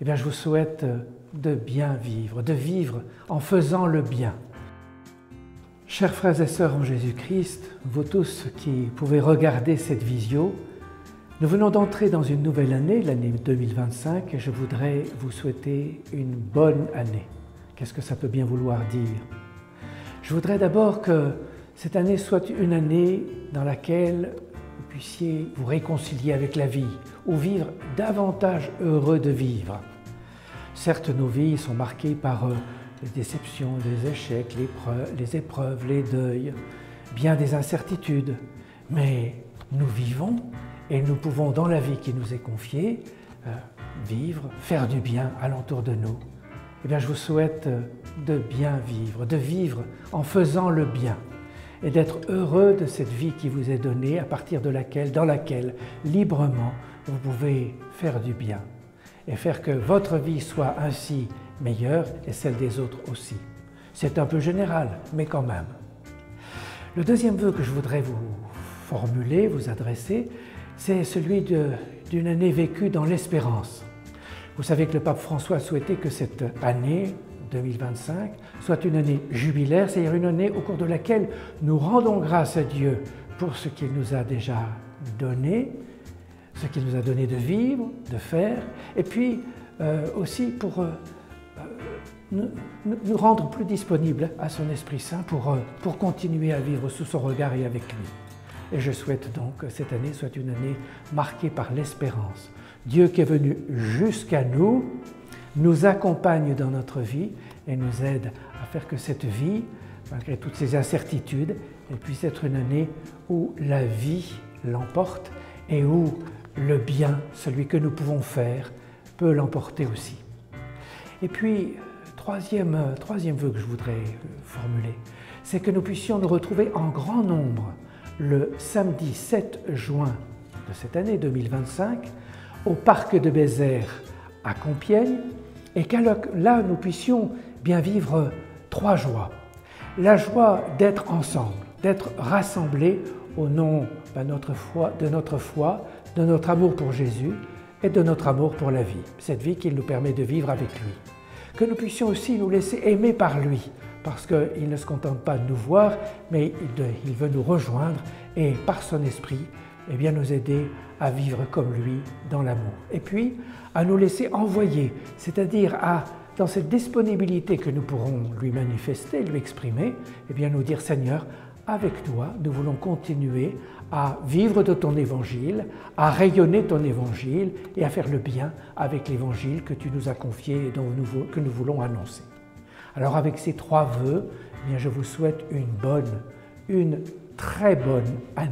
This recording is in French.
eh bien, je vous souhaite de bien vivre, de vivre en faisant le bien. Chers frères et sœurs en Jésus-Christ, vous tous qui pouvez regarder cette visio, nous venons d'entrer dans une nouvelle année, l'année 2025, et je voudrais vous souhaiter une bonne année. Qu'est-ce que ça peut bien vouloir dire? Je voudrais d'abord que cette année soit une année dans laquelle vous puissiez vous réconcilier avec la vie ou vivre davantage heureux de vivre. Certes, nos vies sont marquées par les déceptions, les échecs, les épreuves, les deuils, bien des incertitudes, mais nous vivons et nous pouvons, dans la vie qui nous est confiée, vivre, faire du bien alentour de nous. Eh bien, je vous souhaite de bien vivre, de vivre en faisant le bien et d'être heureux de cette vie qui vous est donnée, dans laquelle, librement, vous pouvez faire du bien et faire que votre vie soit ainsi meilleure et celle des autres aussi. C'est un peu général, mais quand même. Le deuxième vœu que je voudrais vous formuler, vous adresser, c'est celui d'une année vécue dans l'espérance. Vous savez que le pape François souhaitait que cette année 2025 soit une année jubilaire, c'est-à-dire une année au cours de laquelle nous rendons grâce à Dieu pour ce qu'il nous a déjà donné, ce qu'il nous a donné de vivre, de faire, et puis aussi pour nous rendre plus disponibles à son Esprit Saint pour continuer à vivre sous son regard et avec lui. Et je souhaite donc que cette année soit une année marquée par l'espérance. Dieu qui est venu jusqu'à nous accompagne dans notre vie et nous aide à faire que cette vie, malgré toutes ces incertitudes, elle puisse être une année où la vie l'emporte et où le bien, celui que nous pouvons faire, peut l'emporter aussi. Et puis, troisième vœu que je voudrais formuler, c'est que nous puissions nous retrouver en grand nombre le samedi 7 juin de cette année 2025 au parc de Bézère à Compiègne et que là nous puissions bien vivre trois joies. La joie d'être ensemble, d'être rassemblés au nom de notre foi, de notre amour pour Jésus et de notre amour pour la vie, cette vie qu'il nous permet de vivre avec lui. Que nous puissions aussi nous laisser aimer par lui, parce qu'il ne se contente pas de nous voir, mais il veut nous rejoindre et par son esprit, eh bien, nous aider à vivre comme lui dans l'amour. Et puis, à nous laisser envoyer, c'est-à-dire dans cette disponibilité que nous pourrons lui manifester, lui exprimer, eh bien, nous dire, Seigneur, avec toi, nous voulons continuer à vivre de ton évangile, à rayonner ton évangile et à faire le bien avec l'évangile que tu nous as confié et que nous voulons annoncer. Alors avec ces trois vœux, eh bien, je vous souhaite une très bonne année.